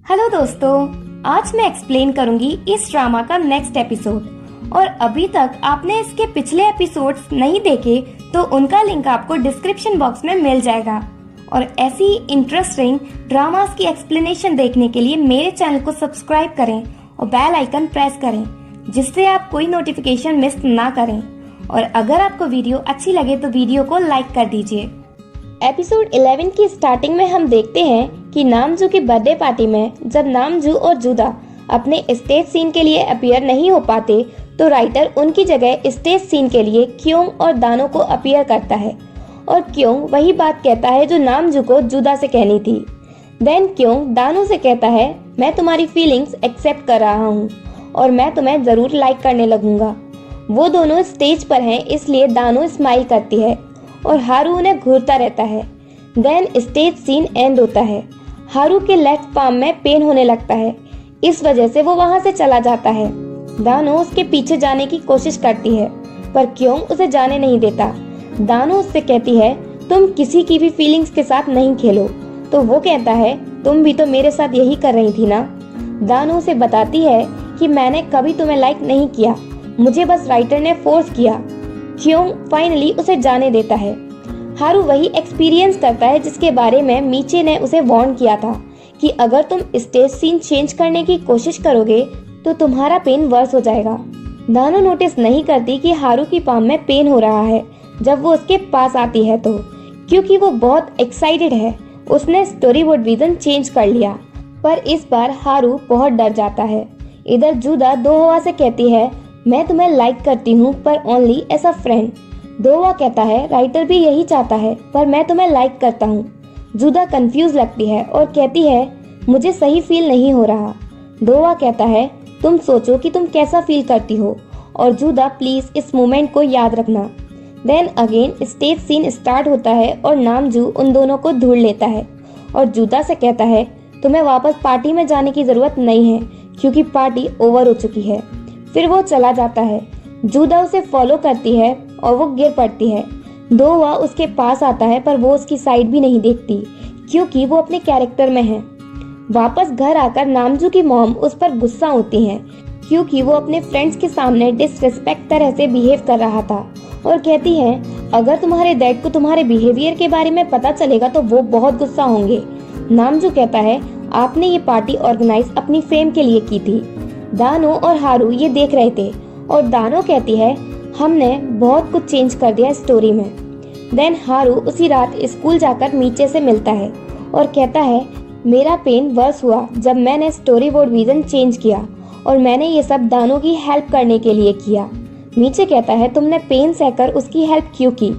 Hello दोस्तों, आज मैं एक्सप्लेन करूंगी इस ड्रामा का नेक्स्ट एपिसोड। और अभी तक आपने इसके पिछले एपिसोड्स नहीं देखे तो उनका लिंक आपको डिस्क्रिप्शन बॉक्स में मिल जाएगा। और ऐसी इंटरेस्टिंग ड्रामास की एक्सप्लेनेशन देखने के लिए मेरे चैनल को सब्सक्राइब करें और बेल आइकन प्रेस करें, जिससे आप कोई नोटिफिकेशन मिस ना करें। और अगर आपको वीडियो अच्छी लगे तो वीडियो को लाइक कर दीजिए। एपिसोड 11 की स्टार्टिंग में हम देखते हैं कि नामजू की बर्थडे पार्टी में जब नामजू और जुदा अपने स्टेज सीन के लिए अपीयर नहीं हो पाते तो राइटर उनकी जगह स्टेज सीन के लिए क्योंग और दानो को अपीयर करता है। और क्योंग वही बात कहता है जो नामजू को जुदा से कहनी थी। देन क्योंग दानो से कहता है, मैं तुम्हारी फीलिंग्स एक्सेप्ट कर रहा हूँ और मैं तुम्हें जरूर लाइक करने लगूंगा। वो दोनों स्टेज पर हैं, इसलिए दानो स्माइल करती है और हारू उन्हें घूरता रहता है। देन स्टेज सीन एंड होता है। हारू के लेफ्ट पाम में पेन होने लगता है, इस वजह से वो वहां से चला जाता है। दानो उसके पीछे जाने की कोशिश करती है पर क्योंग उसे जाने नहीं देता। दानो उससे कहती है, तुम किसी की भी फीलिंग्स के साथ नहीं खेलो। तो वो कहता है, तुम भी तो मेरे साथ यही कर रही थी ना। दानो उसे बताती है कि मैंने कभी तुम्हें लाइक नहीं किया, मुझे बस राइटर ने फोर्स किया। क्योंग फाइनली उसे जाने देता है। हारू वही एक्सपीरियंस करता है जिसके बारे में मीचे ने उसे वार्न किया था कि अगर तुम स्टेज सीन चेंज करने की कोशिश करोगे तो तुम्हारा पेन वर्स हो जाएगा। दानो नोटिस नहीं करती कि हारू की पाम में पेन हो रहा है जब वो उसके पास आती है तो, क्योंकि वो बहुत एक्साइटेड है। उसने स्टोरी बोर्ड विजन चेंज कर लिया, पर इस बार हारू बहुत डर जाता है। इधर जुदा दोहवा से कहती है, मैं तुम्हें लाइक करती हूँ पर ओनली एज अ फ्रेंड। दोहवा कहता है, राइटर भी यही चाहता है पर मैं तुम्हें लाइक करता हूँ। जुदा कंफ्यूज लगती है और कहती है, मुझे सही फील नहीं हो रहा। दोहवा कहता है, तुम सोचो कि तुम कैसा फील करती हो और जुदा प्लीज इस मोमेंट को याद रखना। Then again stage scene start होता है और नामजू उन दोनों को ढूंढ लेता है और जुदा से कहता है, तुम्हें वापस पार्टी में जाने की जरूरत नहीं है क्योंकि पार्टी ओवर हो चुकी है। फिर वो चला जाता है। जुदा उसे फॉलो करती है और वो गिर पड़ती है। दोहवा उसके पास आता है पर वो उसकी साइड भी नहीं देखती क्योंकि वो अपने कैरेक्टर में है। वापस घर आकर नामजू की मॉम उस पर गुस्सा होती है क्योंकि वो अपने फ्रेंड्स के सामने डिसरिस्पेक्ट तरह से बिहेव कर रहा था और कहती है, अगर तुम्हारे डैड को तुम्हारे बिहेवियर के बारे में पता चलेगा तो वो बहुत गुस्सा होंगे। नामजू कहता है, आपने ये पार्टी ऑर्गेनाइज अपनी फेम के लिए की थी। दानो और हारू ये देख रहे थे और दानो कहती है, हमने बहुत कुछ चेंज कर दिया स्टोरी में। देन हारू उसी रात स्कूल जाकर मीचे से मिलता है और कहता है, मेरा पेन वर्स हुआ जब मैंने स्टोरी बोर्ड विजन चेंज किया और मैंने ये सब दानो की हेल्प करने के लिए किया। मीचे कहता है, तुमने पेन सहकर उसकी हेल्प क्यों की?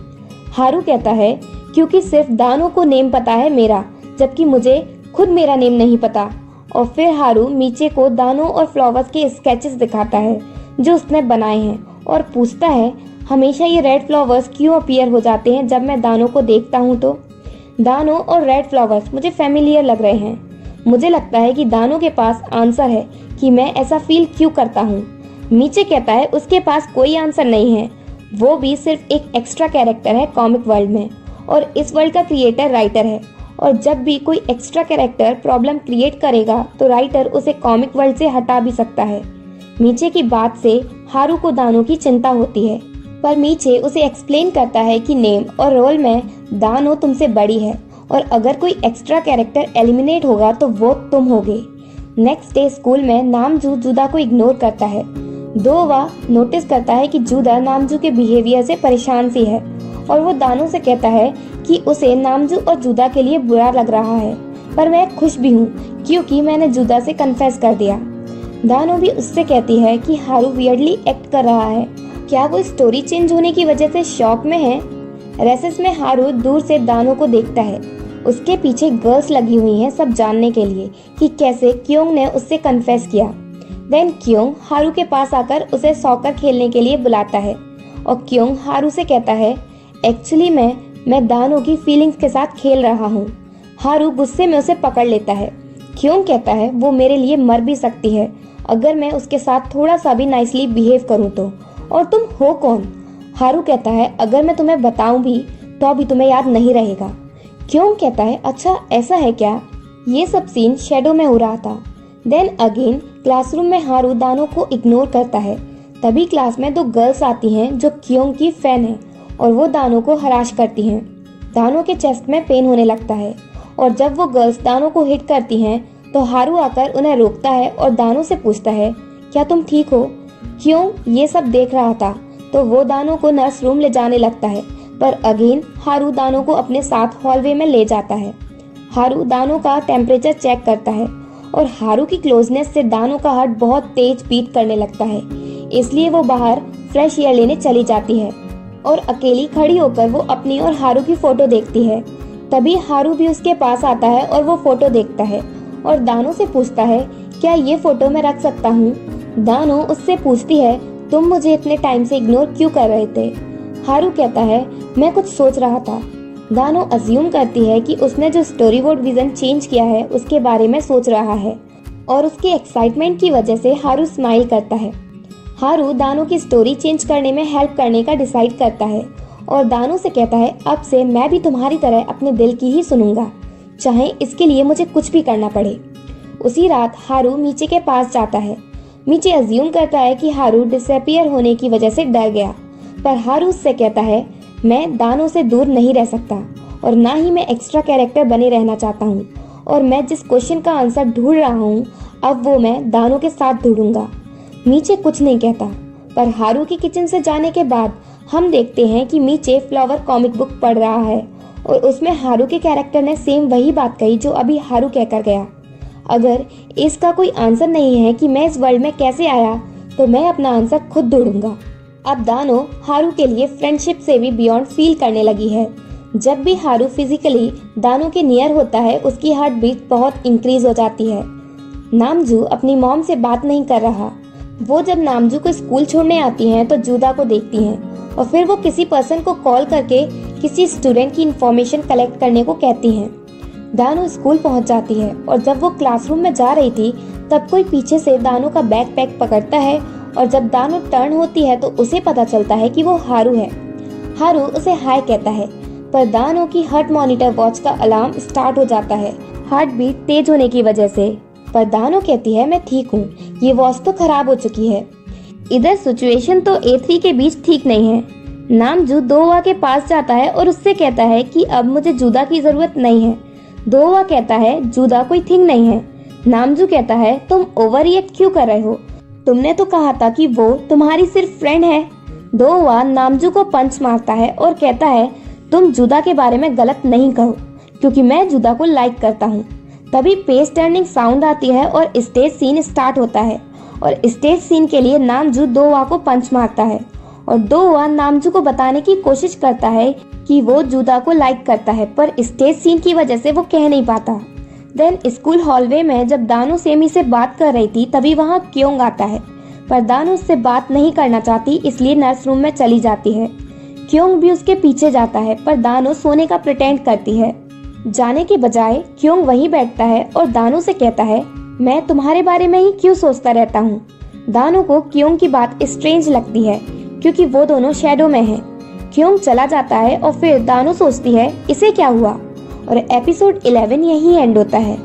हारू कहता है, क्योंकि सिर्फ दानो को नेम पता है मेरा, जबकि मुझे खुद मेरा नेम नहीं पता। और फिर हारू मीचे को दानो और फ्लावर्स के स्केचेस दिखाता है जो उसने बनाए हैं और पूछता है, हमेशा ये रेड फ्लावर्स क्यों अपीयर हो जाते हैं जब मैं दानो को देखता हूँ तो? दानो और रेड फ्लावर्स मुझे फेमिलियर लग रहे हैं। मुझे लगता है कि दानो के पास आंसर है कि मैं ऐसा फील क्यों करता हूँ। मीचे कहता है, उसके पास कोई आंसर नहीं है, वो भी सिर्फ एक एक्स्ट्रा कैरेक्टर है कॉमिक वर्ल्ड में और इस वर्ल्ड का क्रिएटर राइटर है। और जब भी कोई एक्स्ट्रा कैरेक्टर प्रॉब्लम क्रिएट करेगा तो राइटर उसे कॉमिक वर्ल्ड से हटा भी सकता है। मीचे की बात से हारू को दानो की चिंता होती है, पर मीचे उसे एक्सप्लेन करता है कि नेम और रोल में दानो तुमसे बड़ी है और अगर कोई एक्स्ट्रा कैरेक्टर एलिमिनेट होगा तो वो तुम होगे। नेक्स्ट डे स्कूल में नामजू जुदा को इग्नोर करता है। दोहवा नोटिस करता है कि जुदा नामजू के बिहेवियर से परेशान सी है और वो दानो से कहता है कि उसे नामजू और जुदा के लिए बुरा लग रहा है, पर मैं खुश भी हूँ क्योंकि मैंने जुदा से कन्फेस कर दिया। दानो भी उससे कहती है कि हारू वियर्डली एक्ट कर रहा है, क्या वो स्टोरी चेंज होने की वजह से शॉक में है? रेसेस में हारू दूर से दानो को देखता है। उसके पीछे गर्ल्स लगी हुई हैं सब जानने के लिए कि कैसे क्योंग ने उससे कन्फेस किया। देन क्योंग हारू के पास आकर उसे सॉकर खेलने के लिए बुलाता है और क्योंग हारू से कहता है, एक्चुअली मैं दानो की फीलिंग्स के साथ खेल रहा हूँ। हारू गुस्से में उसे पकड़ लेता है। क्योंग कहता है, वो मेरे लिए मर भी सकती है अगर मैं उसके साथ थोड़ा सा भी नाइसली बिहेव करूँ तो, और तुम हो कौन? हारू कहता है, अगर मैं तुम्हें बताऊं भी तो अभी तुम्हें याद नहीं रहेगा। क्योंग कहता है, अच्छा ऐसा है क्या? ये सब सीन शेडो में हो रहा था। देन अगेन क्लासरूम में हारू दानो को इग्नोर करता है। तभी क्लास में 2 गर्ल्स आती हैं जो क्योंग की फैन है और वो दानो को हराश करती हैं। दानो के चेस्ट में पेन होने लगता है और जब वो गर्ल्स दानो को हिट करती हैं तो हारू आकर उन्हें रोकता है और दानो से पूछता है, क्या तुम ठीक हो? क्यों ये सब देख रहा था तो वो दानो को नर्स रूम ले जाने लगता है, पर अगेन हारू दानो को अपने साथ हॉलवे में ले जाता है। हारू दानो का टेम्परेचर चेक करता है और हारू की क्लोजनेस से दानो का हार्ट बहुत तेज बीट करने लगता है, इसलिए वो बाहर फ्रेश एयर लेने चली जाती है और अकेली खड़ी होकर वो अपनी और हारू की फोटो देखती है। तभी हारू भी उसके पास आता है और वो फोटो देखता है और दानो से पूछता है, क्या ये फोटो मैं रख सकता हूँ? दानो उससे पूछती है, तुम मुझे इतने टाइम से इग्नोर क्यों कर रहे थे? हारू कहता है, मैं कुछ सोच रहा था। दानो अज्यूम करती है कि उसने जो स्टोरी बोर्ड विजन चेंज किया है उसके बारे में सोच रहा है और उसके एक्साइटमेंट की वजह से हारू स्माइल करता है। हारू दानो की स्टोरी चेंज करने में हेल्प करने का डिसाइड करता है और दानो से कहता है, अब से मैं भी तुम्हारी तरह अपने दिल की ही सुनूंगा, चाहे इसके लिए मुझे कुछ भी करना पड़े। उसी रात हारू मीचे के पास जाता है। मीचे अज्यूम करता है कि हारू डिसअपियर होने की वजह से डर गया, पर हारू उससे कहता है, मैं दानो से दूर नहीं रह सकता और ना ही मैं एक्स्ट्रा कैरेक्टर बने रहना चाहता हूँ और मैं जिस क्वेश्चन का आंसर ढूंढ रहा हूँ अब वो मैं दानो के साथ ढूंढूंगा। मीचे कुछ नहीं कहता, पर हारू के किचन से जाने के बाद हम देखते हैं कि मीचे फ्लावर कॉमिक बुक पढ़ रहा है और उसमें हारू के कैरेक्टर ने सेम वही बात कही जो अभी हारू कहकर गया। अगर इसका कोई आंसर नहीं है कि मैं इस वर्ल्ड में कैसे आया तो मैं अपना आंसर खुद ढूंढूंगा। अब दानो हारू के लिए फ्रेंडशिप से भी बियॉन्ड फील करने लगी है। जब भी हारू फिजिकली दानो के नियर होता है उसकी हार्ट बीट बहुत इंक्रीज हो जाती है। नामजू अपनी मॉम से बात नहीं कर रहा। वो जब नामजू को स्कूल छोड़ने आती हैं तो जूदा को देखती हैं और फिर वो किसी पर्सन को कॉल करके किसी स्टूडेंट की इंफॉर्मेशन कलेक्ट करने को कहती हैं। दानो स्कूल पहुंच जाती है और जब वो क्लासरूम में जा रही थी तब कोई पीछे से दानो का बैकपैक पकड़ता है और जब दानो टर्न होती है तो उसे पता चलता है कि वो हारू है। हारू उसे हाय कहता है, पर दानो की हार्ट मॉनिटर वॉच का अलार्म स्टार्ट हो जाता है हार्ट बीट तेज होने की वजह से। पर दानो कहती है, मैं ठीक हूँ, ये वॉच तो खराब हो चुकी है। इधर सिचुएशन तो A3 के बीच ठीक नहीं है। नामजू दोवा के पास जाता है और उससे कहता है कि अब मुझे जूदा की जरूरत नहीं है। दोवा कहता है, जूदा कोई थिंग नहीं है। नामजू कहता है, तुम ओवर रिएक्ट क्यों कर रहे हो? तुमने तो कहा था कि वो तुम्हारी सिर्फ फ्रेंड है। दोवा नामजू को पंच मारता है और कहता है, तुम जूदा के बारे में गलत नहीं कहो क्योंकि मैं जूदा को लाइक करता हूँ। तभी पेज टर्निंग साउंड आती है और स्टेज सीन स्टार्ट होता है और स्टेज सीन के लिए नामजू दोवा को पंच मारता है और दोवा नामजू को बताने की कोशिश करता है कि वो जूदा को लाइक करता है, पर स्टेज सीन की वजह से वो कह नहीं पाता। देन स्कूल हॉलवे में जब दानो सेमी से बात कर रही थी तभी वहाँ क्योंग आता है, पर दानो उससे बात नहीं करना चाहती इसलिए नर्स रूम में चली जाती है। क्योंग भी उसके पीछे जाता है, पर दानो सोने का प्रिटेंड करती है। जाने के बजाय क्योंग वहीं बैठता है और दानो से कहता है, मैं तुम्हारे बारे में ही क्यों सोचता रहता हूँ। दानो को क्योंग की बात स्ट्रेंज लगती है क्योंकि वो दोनों शैडो में हैं। क्योंग चला जाता है और फिर दानो सोचती है इसे क्या हुआ और एपिसोड 11 यहीं एंड होता है।